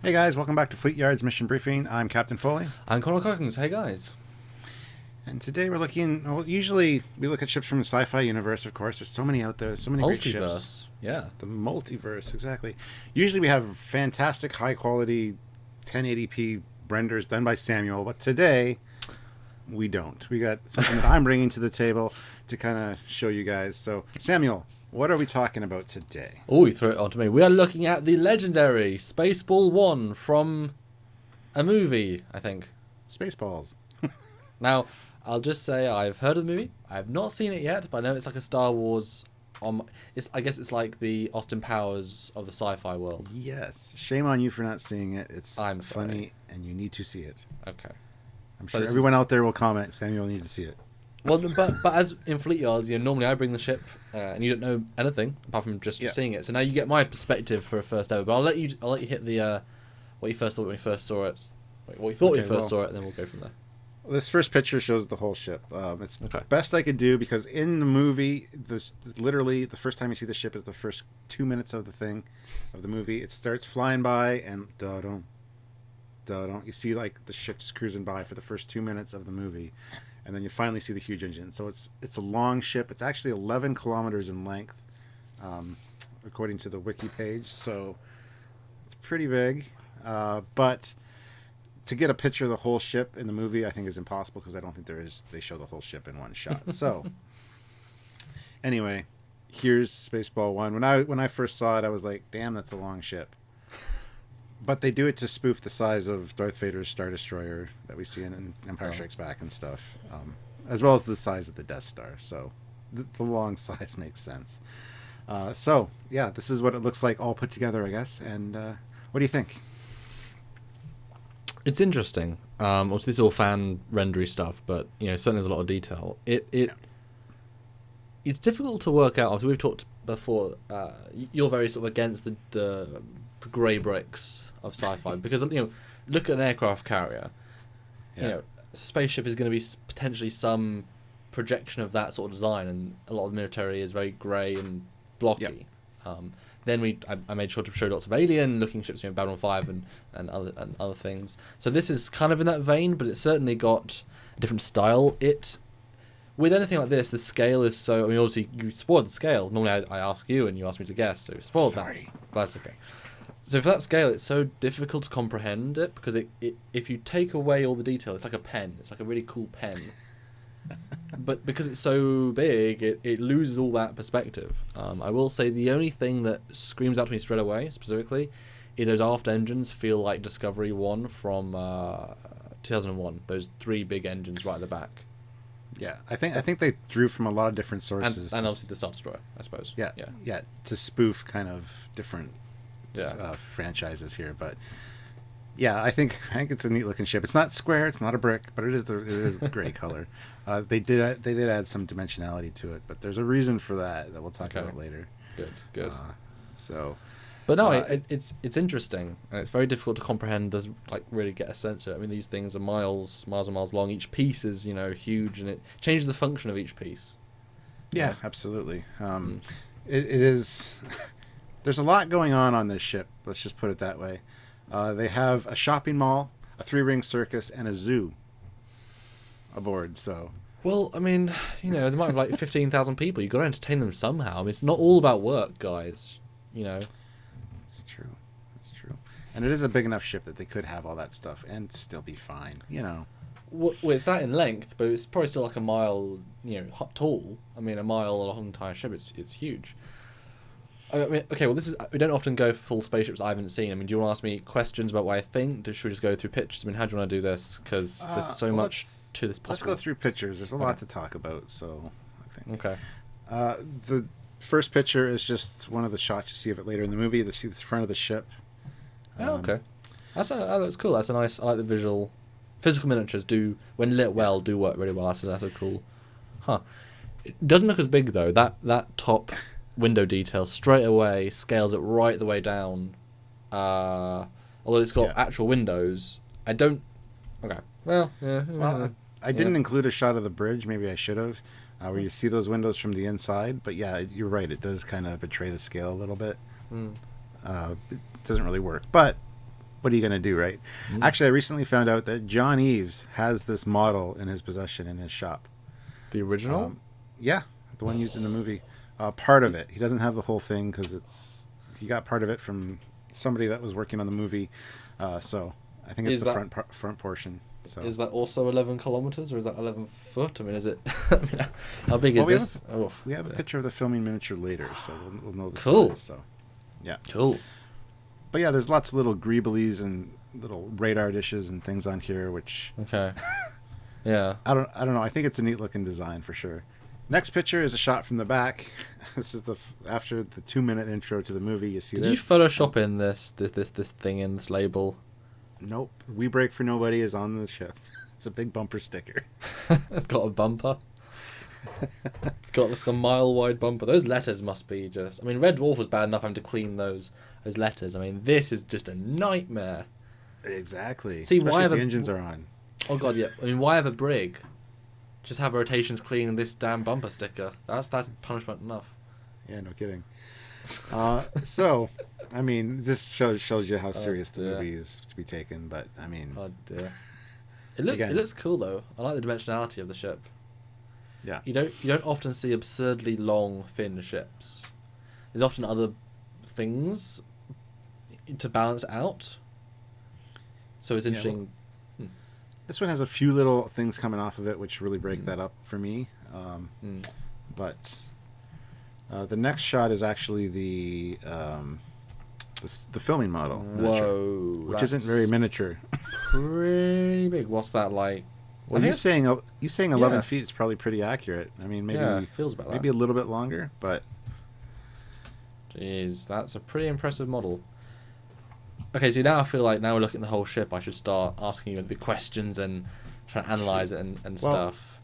Hey guys, welcome back to Fleetyards Mission Briefing. I'm Captain Foley. I'm Conor Cockings. Hey guys. And today we're looking, well, usually we look at ships from the sci-fi universe, of course. There's so many out there, so many great ships. Yeah. The multiverse, exactly. Usually we have fantastic, high-quality 1080p renders done by Samuel, but today we don't. We got something that I'm bringing to the table to kind of show you guys. So, Samuel, what are we talking about today? Oh, you throw it onto me. We are looking at the legendary Spaceball 1 from a movie, I think. Spaceballs. Now, I'll just say I've heard of the movie. I have not seen it yet, but I know it's like a Star Wars. I guess it's like the Austin Powers of the sci-fi world. Yes. Shame on you for not seeing it. It's I'm funny, sorry. and you need to see it. Okay. I'm sure everyone out there will comment, Samuel, you need to see it. Well, but as in Fleetyards, normally I bring the ship, and you don't know anything apart from just seeing it. So now you get my perspective for a first ever. But I'll let you hit the what you first thought when you first saw it, what you thought when you first saw it, and then we'll go from there. Well, this first picture shows the whole ship. It's best I could do because in the movie, literally the first time you see the ship is the first 2 minutes of the movie. It starts flying by and da-dum. You see like the ship just cruising by for the first 2 minutes of the movie, and then you finally see the huge engine. So it's a long ship. It's actually 11 kilometers in length, according to the wiki page. So it's pretty big, but to get a picture of the whole ship in the movie, I think is impossible because I don't think they show the whole ship in one shot. So anyway, here's Spaceball 1. When I first saw it, I was like, damn, that's a long ship. But they do it to spoof the size of Darth Vader's Star Destroyer that we see in Empire Strikes Back and stuff, as well as the size of the Death Star. So the long size makes sense. So, yeah, this is what it looks like all put together, I guess. And what do you think? It's interesting. Obviously, this is all fan rendery stuff, but certainly there's a lot of detail. It's difficult to work out. Obviously, we've talked before. You're very sort of against the grey bricks of sci-fi because look at an aircraft carrier. A spaceship is going to be potentially some projection of that sort of design, and a lot of the military is very grey and blocky. Yep. Then I made sure to show lots of alien-looking ships, Babylon 5 and other things. So this is kind of in that vein, but it's certainly got a different style. With anything like this, the scale is so. Obviously, you spoiled the scale. Normally, I ask you, and you ask me to guess, so you spoiled that. But that's okay. So for that scale, it's so difficult to comprehend it because if you take away all the detail, it's like a pen. It's like a really cool pen. But because it's so big, it loses all that perspective. I will say the only thing that screams out to me straight away, specifically, is those aft engines feel like Discovery 1 from 2001. Those 3 big engines right at the back. Yeah, I think they drew from a lot of different sources. And obviously the Star Destroyer, I suppose. Yeah, to spoof kind of different franchises here. But yeah, I think it's a neat looking ship. It's not square, it's not a brick, but it is a gray color. They did add some dimensionality to it, but there's a reason for that we'll talk about later. Good. But no, it's interesting, and it's very difficult to comprehend. Does really get a sense of it. I mean, these things are miles and miles long. Each piece is huge, and it changes the function of each piece. Yeah, absolutely. It is. There's a lot going on this ship. Let's just put it that way. They have a shopping mall, a 3-ring circus, and a zoo aboard. So. Well, I mean, they might have 15,000 people. You've got to entertain them somehow. I mean, it's not all about work, guys. It's true. And it is a big enough ship that they could have all that stuff and still be fine, Well, it's that in length, but it's probably still like a mile, tall. I mean, a mile along the entire ship, it's huge. I mean, okay, well, we don't often go for full spaceships I haven't seen. I mean, do you want to ask me questions about what I think? Should we just go through pictures? I mean, how do you want to do this? Because there's so much to this possible. Let's go through pictures. There's a lot to talk about, so I think. Okay. The first picture is just one of the shots you see of it later in the movie. You see the front of the ship. Okay. That looks cool. That's a nice. I like the visual. Physical miniatures when lit well, do work really well. That's a cool. It doesn't look as big though. That top window detail straight away scales it right the way down. Although it's got actual windows, I don't. Okay. Well, yeah. Well, I didn't include a shot of the bridge. Maybe I should have. Where you see those windows from the inside, but yeah, you're right. It does kind of betray the scale a little bit. It doesn't really work, but what are you going to do, right? Actually, I recently found out that John Eves has this model in his possession in his shop. The original? Yeah, the one used in the movie. Part of it. He doesn't have the whole thing because he got part of it from somebody that was working on the movie. So I think it's front portion. So. Is that also 11 kilometers or is that 11 foot? I mean, is it? I mean, how big is this? We have a picture of the filming miniature later, so we'll know the size. So, yeah. Cool. But yeah, there's lots of little greeblies and little radar dishes and things on here, which. Okay. Yeah. I don't know. I think it's a neat looking design for sure. Next picture is a shot from the back. This is after the 2-minute intro to the movie. You see. Did you Photoshop in this thing in this label? Nope. We Break for Nobody is on the ship. It's a big bumper sticker. It's got a bumper. It's got a mile-wide bumper. Those letters must be just... I mean, Red Dwarf was bad enough having to clean those letters. I mean, this is just a nightmare. Exactly. See, especially if the engines are on. Oh, God, yeah. I mean, why have a brig? Just have rotations cleaning this damn bumper sticker. That's punishment enough. Yeah, no kidding. So, I mean, this shows you how serious the movie is to be taken. But I mean, oh dear, it looks cool though. I like the dimensionality of the ship. Yeah, you don't often see absurdly long, thin ships. There's often other things to balance out. So it's interesting. Yeah, well, this one has a few little things coming off of it, which really break that up for me. But. The next shot is actually the filming model. Whoa, which isn't very miniature. Pretty big. What's that like? Well, you saying 11 feet is probably pretty accurate. I mean, maybe it feels about maybe a little bit longer, but jeez, that's a pretty impressive model. Okay, see now I feel like now we're looking at the whole ship. I should start asking you the questions and trying to analyze it and stuff.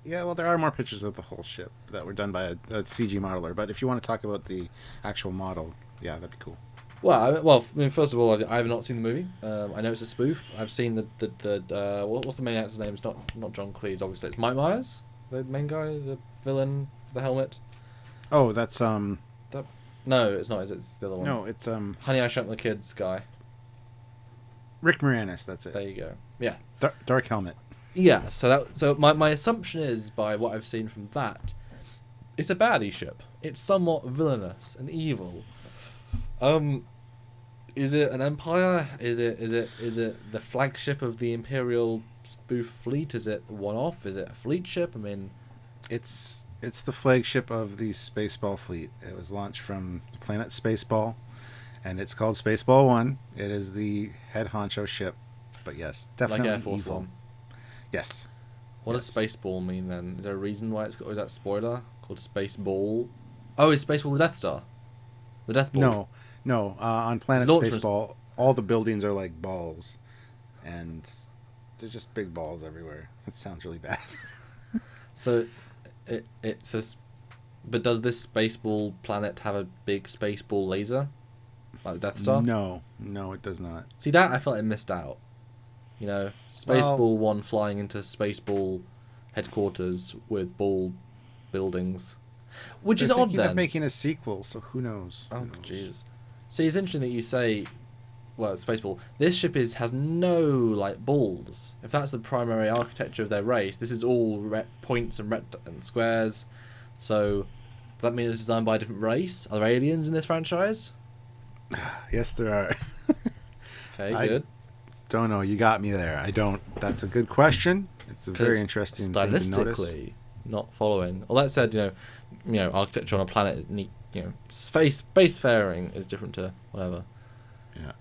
Yeah, well, there are more pictures of the whole ship that were done by a CG modeler. But if you want to talk about the actual model, yeah, that'd be cool. Well, I mean, first of all, I have not seen the movie. I know it's a spoof. I've seen what's the main actor's name? It's not John Cleese, obviously. It's Mike Myers, the main guy, the villain, the helmet. Oh, that's No, it's not. It's the other one. No, it's Honey, I Shrunk the Kids guy. Rick Moranis. That's it. There you go. Yeah. Dark helmet. Yeah, so my assumption is, by what I've seen from that, it's a baddie ship. It's somewhat villainous and evil. Is it an empire? Is it the flagship of the Imperial spoof fleet? Is it one-off? Is it a fleet ship? I mean, it's the flagship of the Spaceball fleet. It was launched from the planet Spaceball, and it's called Spaceball 1. It is the head honcho ship. But yes, definitely like Air Force evil. One. Yes. What does Spaceball mean then? Is there a reason why it's called? Is that spoiler called Spaceball? Oh, is Spaceball the Death Star? The Death Ball? No. On planet Spaceball, all the buildings are like balls, and there's just big balls everywhere. It sounds really bad. So, it's a. But does this Spaceball planet have a big Spaceball laser, like the Death Star? No, it does not. See, that I felt I missed out. You know, Spaceball 1 flying into Spaceball headquarters with ball buildings. Which is odd then. They're making a sequel, so who knows? Oh, jeez. See, it's interesting that you say, well, Spaceball, this ship has no, like, balls. If that's the primary architecture of their race, this is all points and squares. So, does that mean it's designed by a different race? Are there aliens in this franchise? Yes, there are. Okay, good. Don't know. You got me there. I don't. That's a good question. It's a very interesting thing to notice. Stylistically, not following. Well, that said, you know, architecture on a planet, spacefaring is different to whatever. Yeah.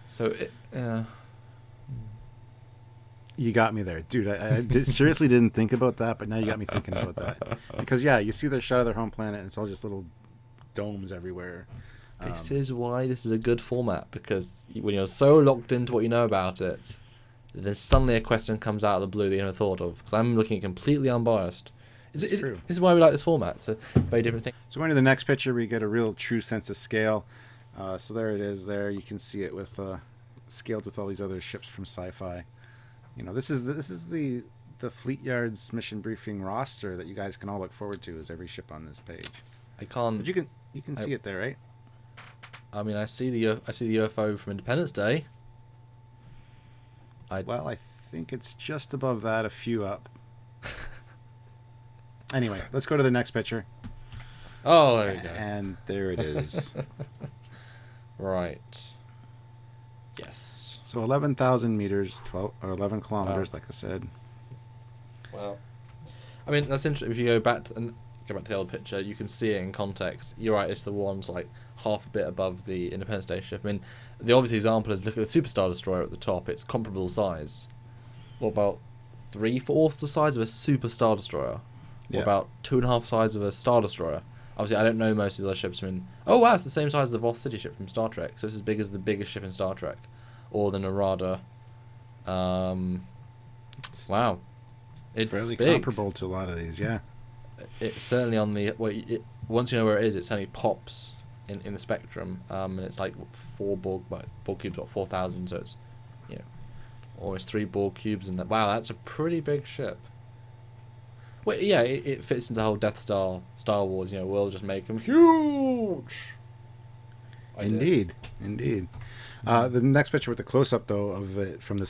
So you got me there, dude. I seriously didn't think about that, but now you got me thinking about that. Because you see their shot of their home planet, and it's all just little domes everywhere. This is why this is a good format, because when you're so locked into what you know about it, then suddenly a question comes out of the blue that you never thought of. Because I'm looking completely unbiased. True. This is why we like this format. It's a very different thing. So going to the next picture, we get a real true sense of scale. So there it is. There you can see it with scaled with all these other ships from sci-fi. You know, this is the Fleetyards mission briefing roster that you guys can all look forward to. Is every ship on this page? I can't. But you can see it there, right? I mean, I see the UFO from Independence Day. Well, I think it's just above that, a few up. Anyway, let's go to the next picture. Oh, there we go. And there it is. Right. Yes. So 11,000 meters, 12 or 11 kilometers, like I said. Wow. I mean, that's interesting. If you go back to the other picture, you can see it in context. You're right, it's the ones like half a bit above the Independence Day ship. I mean, the obvious example is look at the Superstar Destroyer at the top. It's comparable size. What about 3/4 the size of a Superstar Destroyer? Yeah. What about 2.5 size of a Star Destroyer? Obviously, I don't know most of the other ships. I mean, oh wow, it's the same size as the Voth City ship from Star Trek. So it's as big as the biggest ship in Star Trek, or the Narada. Wow, it's fairly big. comparable to a lot of these. Yeah. It's certainly on the once you know where it is, it certainly pops in the spectrum. And it's like 4 Borg cubes, what 4,000. So it's almost 3 Borg cubes, and wow, that's a pretty big ship. Well, yeah, it fits into the whole Death Star, Star Wars. We'll just make them huge. Indeed. The next picture with the close-up, though, of it from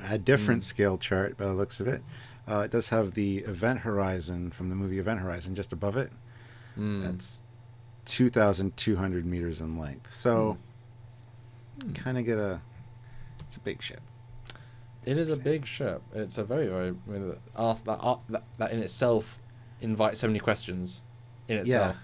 a different scale chart, by the looks of it, it does have the event horizon from the movie Event Horizon just above it. That's 2,200 meters in length. So, kind of get it's a big ship. It is a big ship. It's a very, very. I mean, that in itself invites so many questions. In itself. Yeah.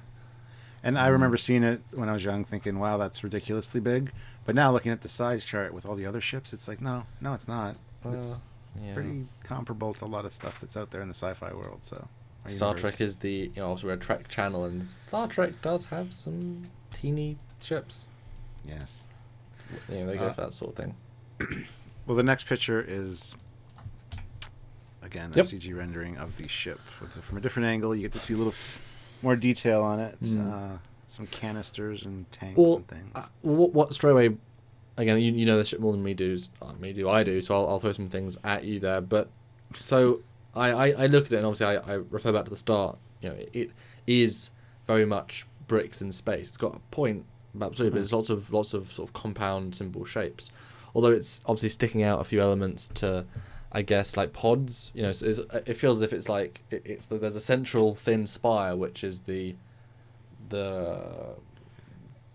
And I remember seeing it when I was young, thinking, "Wow, that's ridiculously big." But now, looking at the size chart with all the other ships, it's like, no, it's not. It's pretty comparable to a lot of stuff that's out there in the sci-fi world. So, Star Trek is also we're a Trek channel, and Star Trek does have some teeny ships. Yes. They go for that sort of thing. Well, the next picture is, again, a CG rendering of the ship. From a different angle, you get to see a little more detail on it. Some canisters and tanks and things. What straight away, again, you know the ship more than I do, so I'll throw some things at you there. But, so, I look at it, and obviously I refer back to the start. It is very much bricks in space. It's got a point, absolutely, but there's lots of sort of compound, simple shapes. Although it's obviously sticking out a few elements to, I guess, like pods. So it feels as if it's like there's a central thin spire, which is the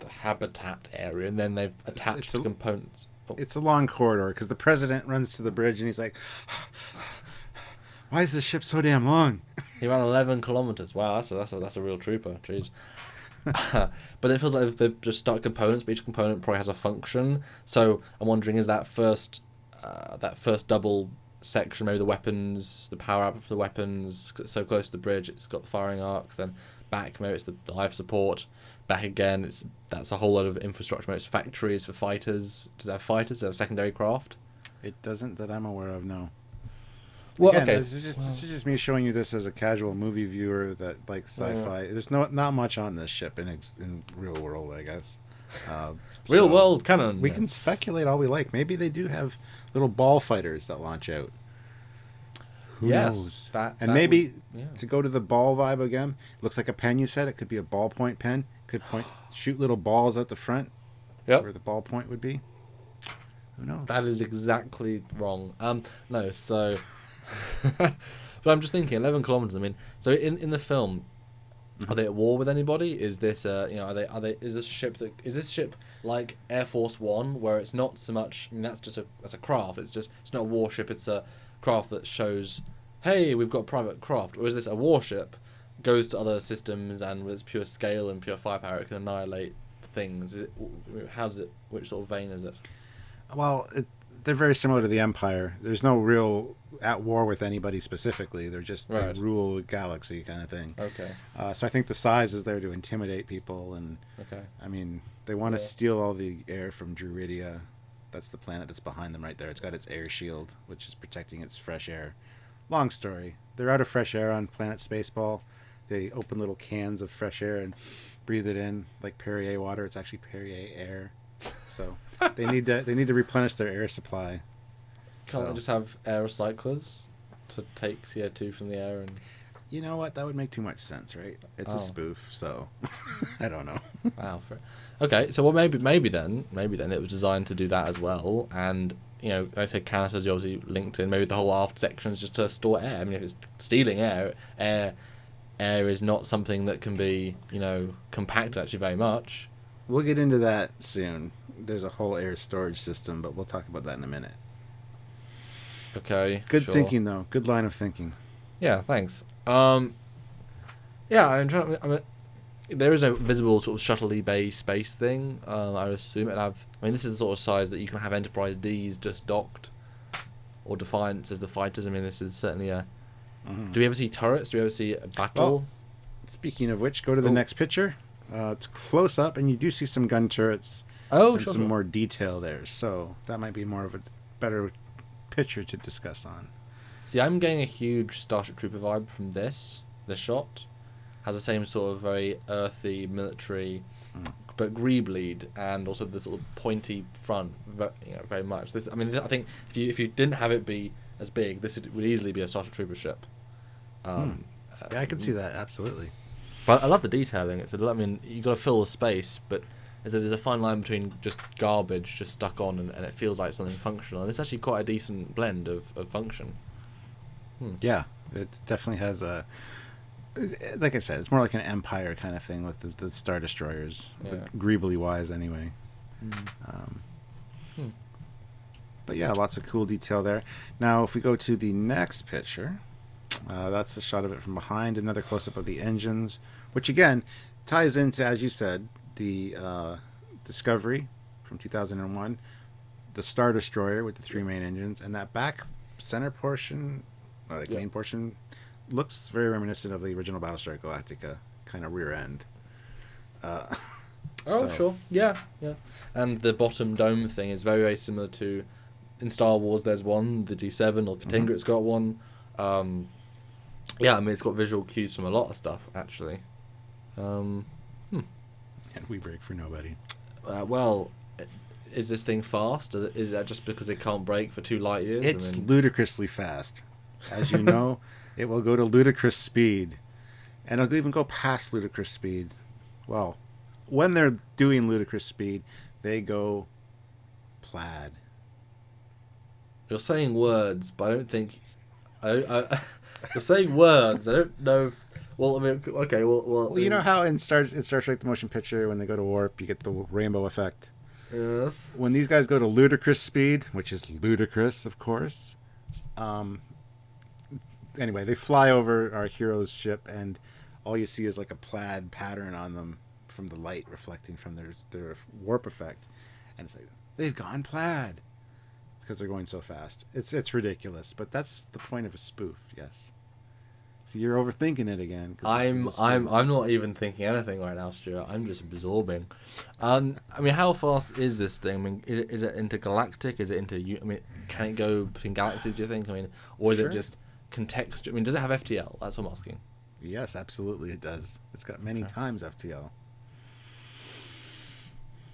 habitat area, and then they've attached the components. It's a long corridor because the president runs to the bridge and he's like, "Why is this ship so damn long?" He ran 11 kilometers. Wow, that's a real trooper. Jeez. But then it feels like they've just started components, but each component probably has a function. So I'm wondering, is that first double section maybe the weapons, the power output for the weapons, so close to the bridge, it's got the firing arcs, then back maybe it's the life support, back again that's a whole lot of infrastructure. Maybe it's factories for fighters. Does it have fighters? Does it have secondary craft? It doesn't that I'm aware of, no. Well, again, okay. This is just me showing you this as a casual movie viewer that likes sci-fi. There's not much on this ship in real world, I guess. Real world canon. We can speculate all we like. Maybe they do have little ball fighters that launch out. Who knows? To go to the ball vibe again, it looks like a pen. You said it could be a ballpoint pen. Could shoot little balls out the front. Yep. Where the ballpoint would be. Who knows? That is exactly wrong. No. So. But I'm just thinking 11 kilometers. I mean, so in the film, are they at war with anybody? Is this is this ship like Air Force One, where it's not so much? I mean, that's a craft. It's not a warship. It's a craft that shows, hey, we've got a private craft. Or is this a warship, goes to other systems, and with its pure scale and pure firepower, it can annihilate things? Which sort of vein is it? Well, they're very similar to the Empire. There's no real at war with anybody specifically. They're just they rule the galaxy kind of thing. Okay. So I think the size is there to intimidate people, and I mean they want to steal all the air from Druidia. That's the planet that's behind them right there. It's got its air shield, which is protecting its fresh air. Long story. They're out of fresh air on planet Spaceball. They open little cans of fresh air and breathe it in like Perrier water. It's actually Perrier air. So they need to replenish their air supply. Can't they just have air recyclers to take CO2 from the air? And you know what? That would make too much sense, right? It's a spoof, so I don't know. Wow. Okay, so maybe then it was designed to do that as well, and like I said, canisters you obviously linked in. Maybe the whole aft section is just to store air. I mean, if it's stealing air is not something that can be, compacted actually very much. We'll get into that soon. There's a whole air storage system, but we'll talk about that in a minute. Okay. Good sure. thinking, though. Good line of thinking. Yeah, thanks. Yeah, there is no visible sort of shuttle bay space thing. I would assume it'd have. I mean, this is the sort of size that you can have Enterprise D's just docked, or Defiance as the fighters. I mean, this is certainly a. Mm-hmm. Do we ever see turrets? Do we ever see a battle? Well, speaking of which, go to the next picture. It's close up, and you do see some gun turrets. And some more detail there. So that might be more of a better picture to discuss on. See, I'm getting a huge Starship Trooper vibe from this. The shot has the same sort of very earthy military, but greebleed, and also the sort of pointy front, very much. This, I mean, I think if you didn't have it be as big, this would easily be a Starship Trooper ship. Yeah, I can see that absolutely. But I love the detailing. I mean, you got to fill the space, but there's a fine line between just garbage just stuck on and it feels like something functional. And it's actually quite a decent blend of function. Yeah, it definitely has a. Like I said, it's more like an Empire kind of thing with the Star Destroyers, greebly wise anyway. But yeah, lots of cool detail there. Now, if we go to the next picture, that's a shot of it from behind, another close-up of the engines, which again ties into, as you said, the Discovery from 2001, the Star Destroyer with the 3 main engines, and that back center portion, main portion, looks very reminiscent of the original Battlestar Galactica kind of rear end. Sure. Yeah. And the bottom dome thing is very, very similar to, in Star Wars, there's one, the D7, or Katyngra's got one. Yeah, I mean, it's got visual cues from a lot of stuff, actually. And we break for nobody. Well, is this thing fast? Is that just because it can't break for 2 light years? It's ludicrously fast. As you know, it will go to ludicrous speed. And it'll even go past ludicrous speed. Well, when they're doing ludicrous speed, they go plaid. You're saying words, but I don't think... you're saying words. I don't know if... Well, I mean, okay, well, you know how in Star Trek the Motion Picture, when they go to warp, you get the rainbow effect? Yes. When these guys go to ludicrous speed, which is ludicrous, of course, anyway, they fly over our hero's ship, and all you see is like a plaid pattern on them from the light reflecting from their warp effect. And it's like, they've gone plaid. Because they're going so fast. It's ridiculous, but that's the point of a spoof, yes. So you're overthinking it again. I'm not even thinking anything right now, Stuart. I'm just absorbing. I mean, how fast is this thing? I mean, is it intergalactic? Is it into? I mean, can it go between galaxies? Do you think? I mean, or is it just contextual? I mean, does it have FTL? That's what I'm asking. Yes, absolutely, it does. It's got many times FTL.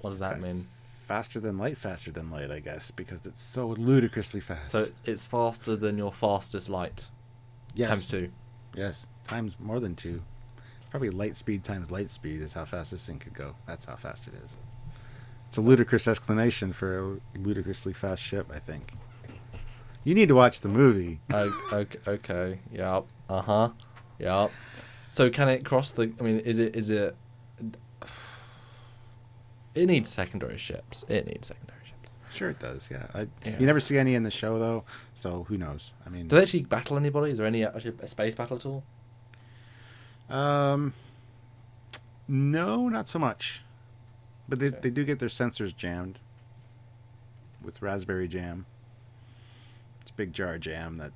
What does that mean? Faster than light, I guess, because it's so ludicrously fast. So it's faster than your fastest light. Yes. Times 2. Yes, times more than 2. Probably light speed times light speed is how fast this thing could go. That's how fast it is. It's a ludicrous explanation for a ludicrously fast ship, I think. You need to watch the movie. Okay. Yep. Yep. So can it cross the? I mean, is it? It needs secondary ships. Sure, it does. Yeah. You never see any in the show though, so who knows? I mean, do they actually battle anybody? Is there any actually a space battle at all? No, not so much. But they do get their sensors jammed with raspberry jam. It's a big jar of jam that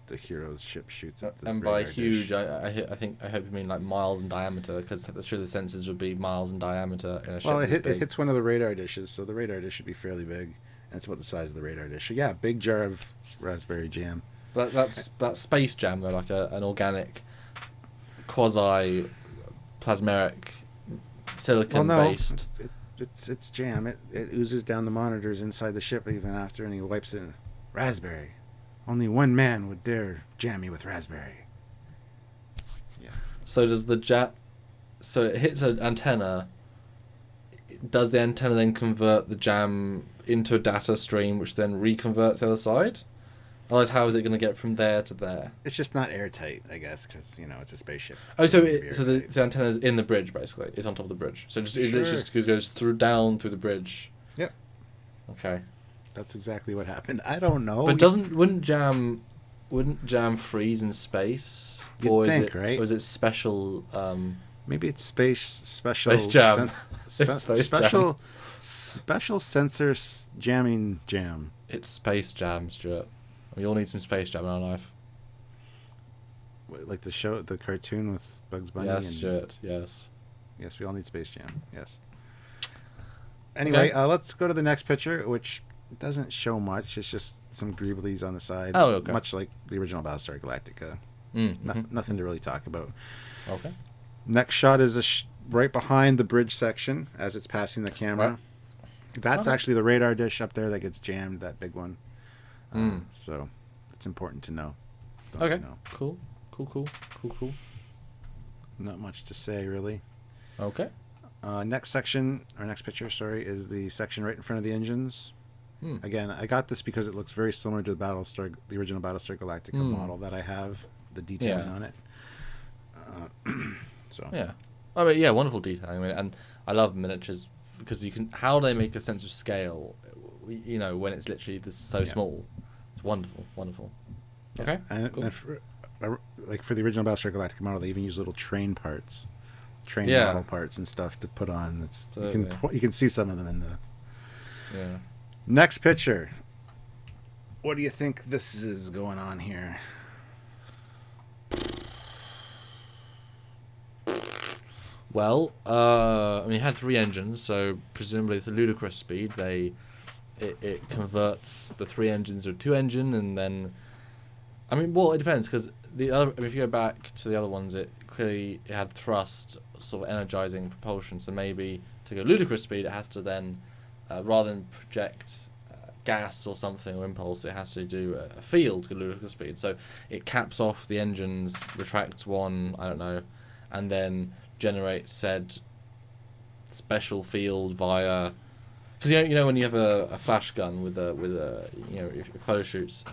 the hero's ship shoots at the and by radar huge, dish. I hope you mean like miles in diameter, because I'm sure the sensors would be miles in diameter in a ship. Well, it hits one of the radar dishes, so the radar dish should be fairly big, and it's about the size of the radar dish. So yeah, big jar of raspberry jam. That's space jam though, like an organic, quasi plasmeric, silicon based. It's jam. It oozes down the monitors inside the ship even after, and he wipes it. Raspberry. Only one man would dare jam me with raspberry. Yeah. So does so it hits an antenna. Does the antenna then convert the jam into a data stream, which then reconverts the other side. Otherwise, how is it going to get from there to there? It's just not airtight, I guess, because it's a spaceship. Oh, so the antenna is in the bridge, basically. It's on top of the bridge. So it just goes down through the bridge. Yep. Okay. That's exactly what happened. I don't know. But wouldn't jam freeze in space? You'd think, right? Or is it special? Maybe it's special Space jam. Special sensor jamming jam. It's space jam, Stuart. We all need some space jam in our life. Like the cartoon with Bugs Bunny. Yes, Stuart. Yes. Yes, we all need space jam. Yes. Anyway, okay. Let's go to the next picture, which doesn't show much. It's just some greeblies on the side. Oh, okay. Much like the original Battlestar Galactica. Nothing to really talk about. Okay. Next shot is right behind the bridge section as it's passing the camera. Right. That's actually the radar dish up there that gets jammed, that big one. So it's important to know. Okay. You know? Cool. Not much to say, really. Okay. Next picture, is the section right in front of the engines. Again, I got this because it looks very similar to the original Battlestar Galactica model that I have, the detailing on it. So yeah, I mean, yeah, wonderful detailing. I mean, and I love miniatures because how they make a sense of scale, when it's literally so small. It's wonderful. Yeah. Okay, and cool. For the original Battlestar Galactica model, they even use little train model parts and stuff to put on. You can see some of them in the. Yeah. Next picture. What do you think this is going on here? Well, it had 3 engines, so presumably it's a ludicrous speed. It converts the 3 engines to a 2 engine, and then, it depends because if you go back to the other ones, it had thrust, sort of energizing propulsion. So maybe to go ludicrous speed, it has to then, rather than project gas or something or impulse, it has to do a field to go ludicrous speed. So it caps off the engines, retracts one, I don't know, and then generate said special field via, because when you have a flash gun with a if photo shoots,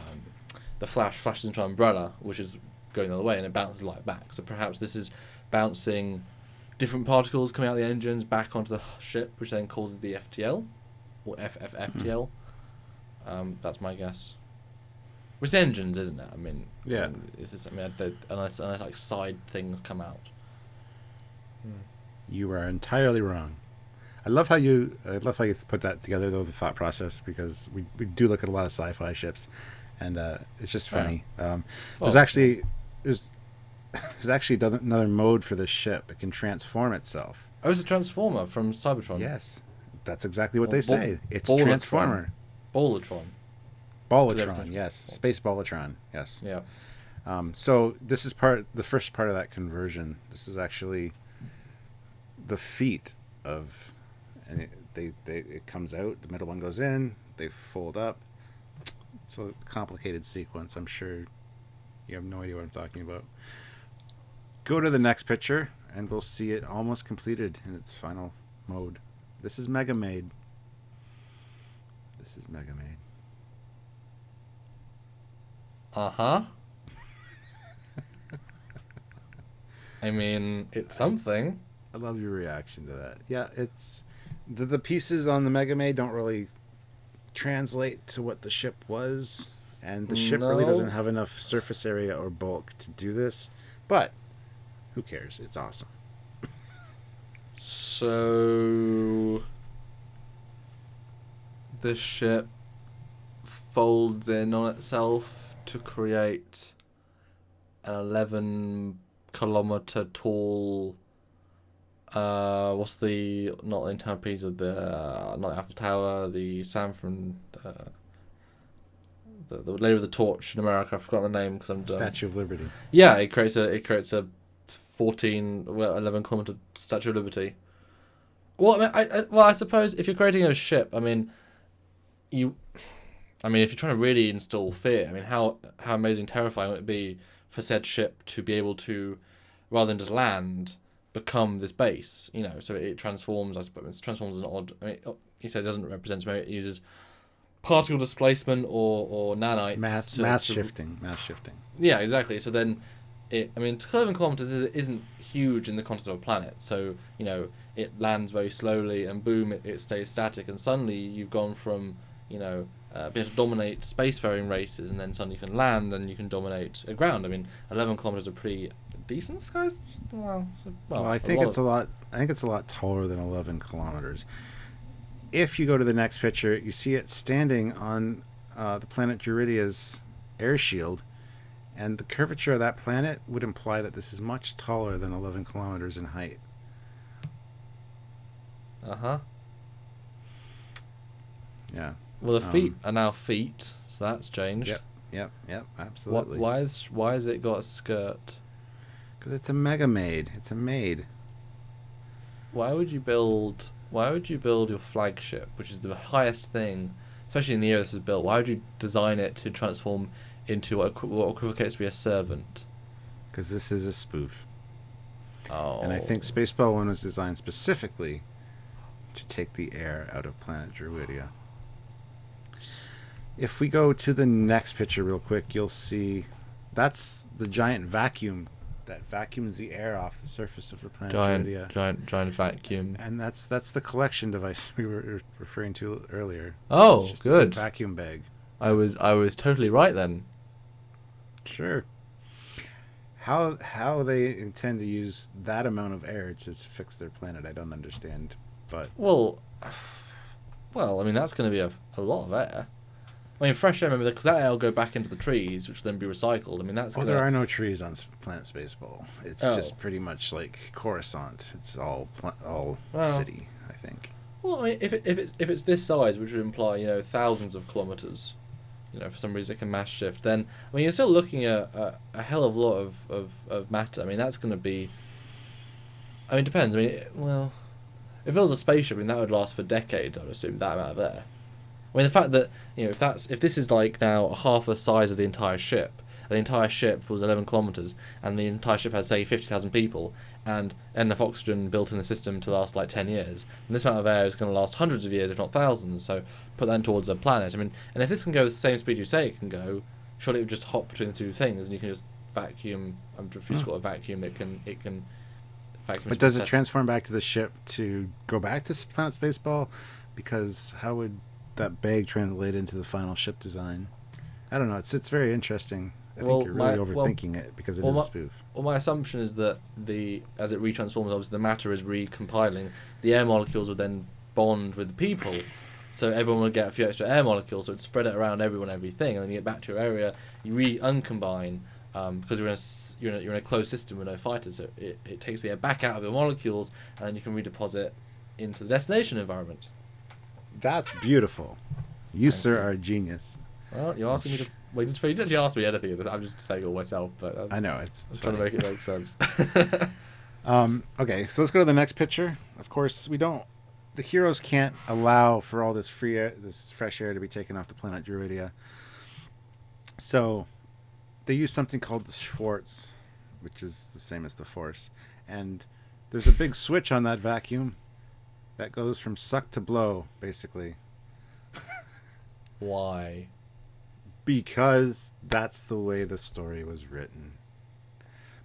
the flash flashes into an umbrella which is going the other way and it bounces light back. So perhaps this is bouncing different particles coming out of the engines back onto the ship, which then causes the FTL or FTL. That's my guess. It's engines, isn't it? Yeah. Unless like side things come out. You are entirely wrong. I love how you put that together, though, the thought process, because we do look at a lot of sci-fi ships, and it's just funny. There's actually another mode for this ship. It can transform itself. Oh, it's a transformer from Cybertron. Yes, that's exactly what they say. It's Ballatron. Transformer. Ballatron, yes. Spaceballatron, yes. Yeah. So this is the first part of that conversion. This is actually the feet of, and it comes out. The middle one goes in. They fold up. It's a complicated sequence. I'm sure you have no idea what I'm talking about. Go to the next picture, and we'll see it almost completed in its final mode. This is Megamade. Uh-huh. It's something. I love your reaction to that. Yeah, it's the pieces on the Megamade don't really translate to what the ship was, and the ship really doesn't have enough surface area or bulk to do this, but who cares? It's awesome. So the ship folds in on itself to create an 11-kilometer tall what's the not the entire piece of the not the Apple Tower, the San Fran the Lady with the Torch in America. I've forgotten the name because I'm done. Statue of Liberty. Yeah, it creates a 11-kilometer Statue of Liberty. Well, I suppose if you're creating a ship, if you're trying to really install fear, how amazing, terrifying would it be for said ship to be able to, rather than just land, become this base, so it transforms. I suppose it transforms an odd. you said, doesn't represent maybe it uses particle displacement or nanites. Mass shifting. Yeah, exactly. So then, 11 kilometers isn't huge in the context of a planet. So, it lands very slowly and boom, it stays static. And suddenly you've gone from, being able to dominate spacefaring races, and then suddenly you can land and you can dominate a ground. 11 kilometers are pretty decent skies. Well, I think it's a lot. I think it's a lot taller than 11 kilometers. If you go to the next picture, you see it standing on the planet Druidia's air shield, and the curvature of that planet would imply that this is much taller than 11 kilometers in height. Yeah. Well, the feet are now feet, so that's changed. Yep, absolutely. Why has it got a skirt? Because it's a Megamade. It's a maid. Why would you build your flagship, which is the highest thing, especially in the era this was built? Why would you design it to transform into what equivocates to be a servant? Because this is a spoof. Oh. And I think Spaceball 1 was designed specifically to take the air out of planet Druidia. If we go to the next picture real quick, you'll see that's the giant vacuum that vacuums the air off the surface of the planet Druidia. Giant vacuum. And that's the collection device we were referring to earlier. Oh, it's just good. a vacuum bag. I was totally right then. Sure. How they intend to use that amount of air to fix their planet, I don't understand. But well, that's going to be a lot of air. Fresh air, because that air will go back into the trees, which will then be recycled. That's. There are no trees on planet Spaceball. It's just pretty much like Coruscant. It's all city, I think. Well, if it's this size, which would imply thousands of kilometers, for some reason it can mass shift, then you're still looking at a hell of a lot of matter. That's going to be. It depends. If it was a spaceship, that would last for decades. I would assume that amount of air. The fact that if this is like now half the size of the entire ship, and the entire ship was 11 kilometers, and the entire ship has say 50,000 people, and enough oxygen built in the system to last like 10 years, and this amount of air is going to last hundreds of years, if not thousands. So put that towards a planet. And if this can go the same speed you say it can go, surely it would just hop between the two things, and you can just vacuum. If you've got a vacuum, it can vacuum. But does it transform back to the ship to go back to planet Spaceball? Because how would that bag translate into the final ship design? I don't know. It's very interesting. I think you're really overthinking it because it is a spoof. Well, my assumption is that as it retransforms, obviously the matter is recompiling. The air molecules would then bond with the people, so everyone would get a few extra air molecules. So it'd spread it around everything, and then you get back to your area. You uncombine because you're in a closed system with no fighters. So it takes the air back out of your molecules, and then you can redeposit into the destination environment. That's beautiful. You, sir, are a genius. Well, you're asking me to. Well, you didn't actually ask me anything. I'm just saying it all myself. But I know it's trying to make it make sense. Okay, so let's go to the next picture. Of course, the heroes can't allow for all this free air, this fresh air to be taken off the planet Druidia. So they use something called the Schwartz, which is the same as the Force. And there's a big switch on that vacuum that goes from suck to blow, basically. Why? Because that's the way the story was written.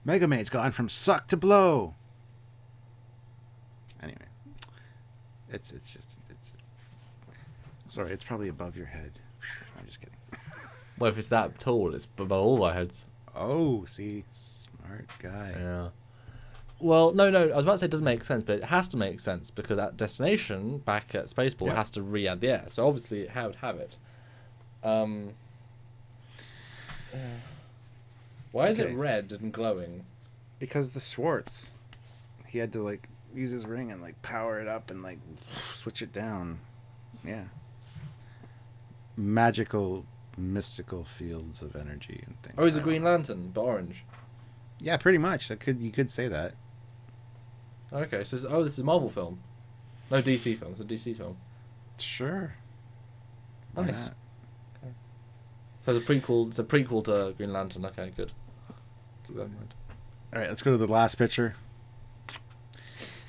Megamade's gone from suck to blow. Anyway, it's sorry, it's probably above your head. I'm just kidding. Well, if it's that tall, it's above all our heads. Oh, see, smart guy. Yeah. Well, no. I was about to say it doesn't make sense, but it has to make sense because that destination back at Spaceball has to re-add the air. So obviously it would have it. Why is it red and glowing? Because the Schwartz, he had to use his ring and power it up and switch it down. Yeah. Magical, mystical fields of energy and things. Oh, he's a Green Lantern, but orange. Yeah, pretty much. You could say that. Okay, so this is a Marvel film. No, DC film. It's a DC film. Sure. Nice. Okay. So it's a prequel to Green Lantern. Okay, good. Keep that in mind. All right, let's go to the last picture.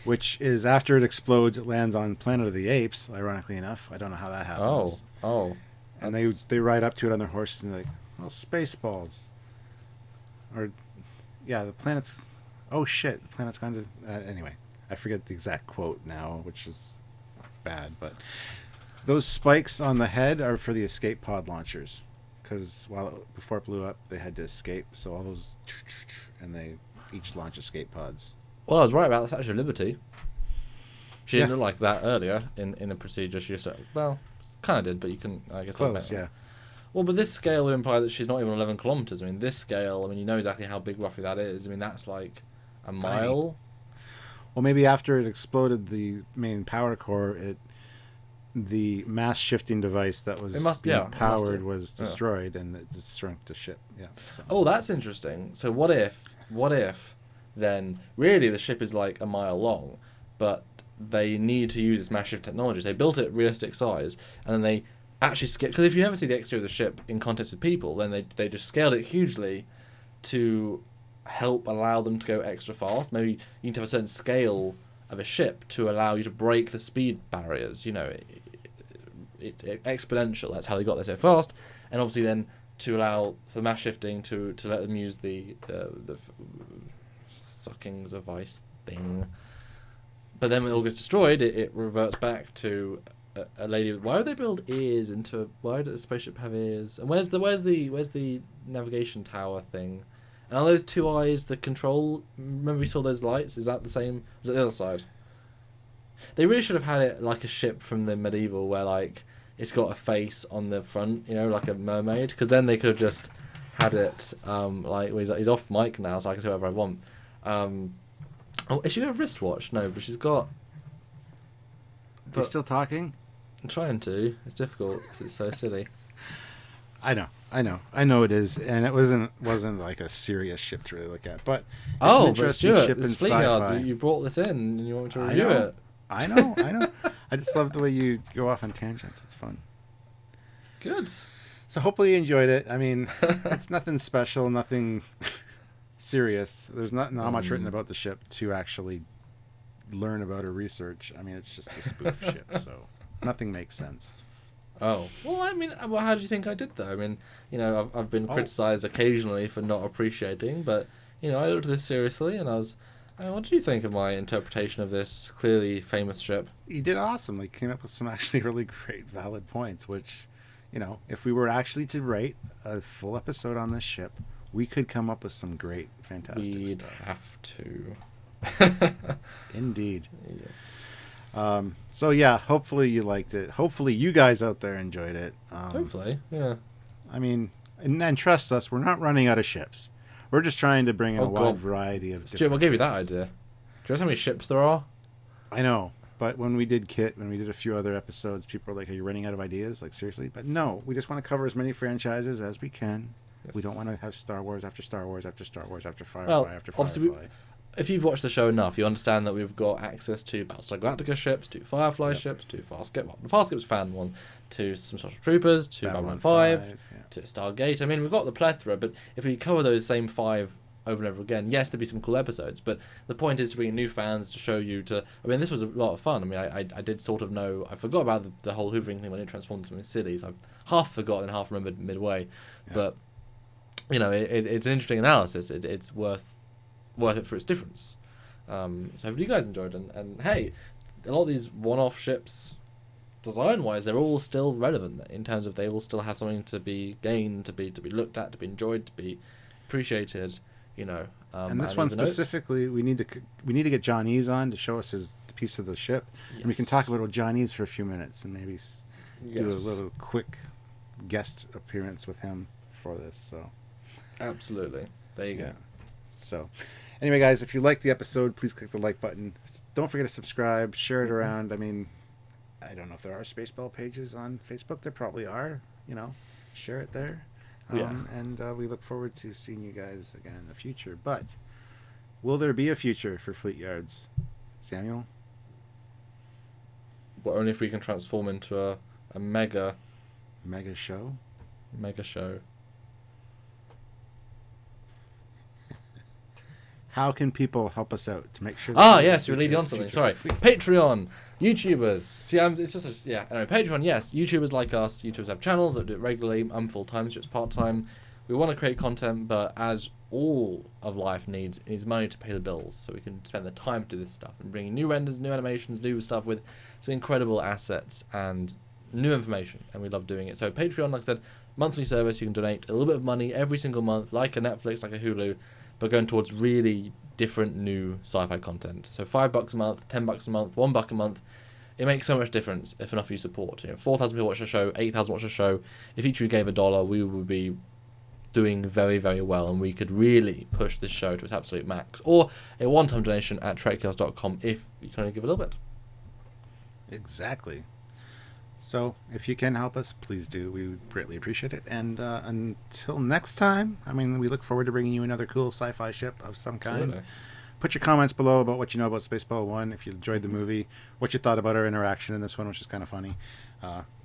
which is after it explodes, it lands on Planet of the Apes. Ironically enough, I don't know how that happens. Oh. And they ride up to it on their horses and they're like, well, Spaceballs. Or, yeah, the planet's... Oh, shit, the planet's gone to... anyway, I forget the exact quote now, which is bad, but... Those spikes on the head are for the escape pod launchers. Because before it blew up, they had to escape. So all those... And they each launch escape pods. Well, I was right about the Statue of Liberty. She didn't look like that earlier in the procedure. She just... Well... Kind of did, but you can, I guess... Close, yeah. Well, but this scale would imply that she's not even 11 kilometres. I mean, this scale, I mean, you know exactly how big roughly that is. I mean, that's like a mile. Well, maybe after it exploded the main power core, the mass shifting device that was powered was destroyed, and it just shrunk the ship. Yeah. So. Oh, that's interesting. So what if then really the ship is like a mile long, but they need to use this mass shift technology. So they built it realistic size, and then they actually scaled... Because if you never see the exterior of the ship in context with people, then they just scaled it hugely to help allow them to go extra fast. Maybe you need to have a certain scale of a ship to allow you to break the speed barriers. You know, it's exponential. That's how they got there so fast. And obviously then to allow for mass shifting to let them use the sucking device thing. But then when it all gets destroyed, it reverts back to a lady. Why would they build ears into? Why does a spaceship have ears? And where's the navigation tower thing? And are those two eyes the control? Remember we saw those lights? Is that the same? Was it the other side? They really should have had it like a ship from the medieval, where like it's got a face on the front, you know, like a mermaid. Because then they could have just had it like well, he's off mic now, so I can say whatever I want. Oh, has she got a wristwatch? No, but she's got... Are you still talking? I'm trying to. It's difficult because it's so silly. I know it is, and it wasn't like a serious ship to really look at, but it's an interesting ship in Fleetyards. You brought this in, and you want me to review it. I know. I just love the way you go off on tangents. It's fun. Good. So hopefully you enjoyed it. I mean, it's nothing special, nothing... serious. There's not much written about the ship to actually learn about or research. I mean, it's just a spoof ship, so nothing makes sense. Oh well, I mean, how do you think I did though? I mean, you know, I've been criticised occasionally for not appreciating, but you know, I looked at this seriously, and what did you think of my interpretation of this clearly famous ship? You did awesome. Like, came up with some actually really great, valid points. Which, you know, if we were actually to write a full episode on this ship, we could come up with some great, fantastic We'd stuff. have to. Indeed. Yeah. So yeah, hopefully you liked it. Hopefully you guys out there enjoyed it. Hopefully, yeah. I mean, and trust us, we're not running out of ships. We're just trying to bring in a wide variety of. Stuart, what gave you that idea? Do you know how many ships there are? I know, but when we did a few other episodes, people were like, "Are you running out of ideas? Like seriously?" But no, we just want to cover as many franchises as we can. Yes. We don't want to have Star Wars after Star Wars after Star Wars after Firefly after Firefly. If you've watched the show enough, you understand that we've got access to Battlestar Galactica ships, to Firefly ships, to Farscape. Well, the Farscape's fan one, to some Special Troopers, to Babylon 5, to Stargate. I mean, we've got the plethora, but if we cover those same 5 over and over again, yes, there'd be some cool episodes, but the point is to bring new fans, to show you to... I mean, this was a lot of fun. I mean, I did sort of know... I forgot about the whole hoovering thing when it transformed into something silly, so I've half forgotten and half remembered midway. Yeah. But, you know, it's an interesting analysis. It's worth it for its difference. So hopefully you guys enjoyed it. And hey, a lot of these one-off ships, design-wise, they're all still relevant in terms of they all still have something to be gained, to be looked at, to be enjoyed, to be appreciated. You know, and this one specifically, we need to get John Eves on to show us the piece of the ship, and we can talk about John Eves for a few minutes and maybe do a little quick guest appearance with him for this. So, absolutely, there you go. So, anyway, guys, if you liked the episode, please click the like button. Don't forget to subscribe, share it around. I mean, I don't know if there are Spaceball pages on Facebook. There probably are. You know, share it there. And we look forward to seeing you guys again in the future. But will there be a future for Fleetyards, Samuel? Well, only if we can transform into a mega show. how can people help us out to make sure? Yes, you're leading on something. Sorry, Patreon, YouTubers. See, it's just anyway. Patreon, yes, YouTubers like us. YouTubers have channels that do it regularly. I'm full time, so it's part time. We want to create content, but as all of life needs money to pay the bills, so we can spend the time to do this stuff and bring new renders, new animations, new stuff with some incredible assets and new information, and we love doing it. So Patreon, like I said, monthly service. You can donate a little bit of money every single month, like a Netflix, like a Hulu, but going towards really different new sci-fi content. So $5 a month, $10 a month, $1 a month. It makes so much difference if enough of you support. 4,000 people watch a show, 8,000 watch a show. If each of you gave $1, we would be doing very, very well, and we could really push this show to its absolute max. Or a one-time donation at trekyards.com if you can only give a little bit. Exactly. So if you can help us, please do. We would greatly appreciate it. And until next time, we look forward to bringing you another cool sci-fi ship of some kind. Absolutely. Put your comments below about what you know about Spaceball 1, if you enjoyed the movie, what you thought about our interaction in this one, which is kind of funny.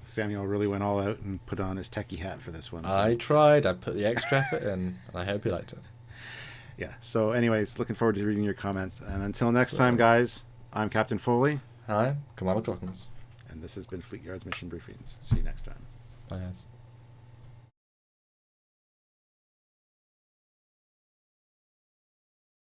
Samuel really went all out and put on his techie hat for this one. So. I tried. I put the extra effort in, and I hope you liked it. Yeah. So anyways, looking forward to reading your comments. And until next time, guys, I'm Captain Foley. Hi, Commander Cockens. And this has been Fleetyards Mission Briefings. See you next time. Bye, guys.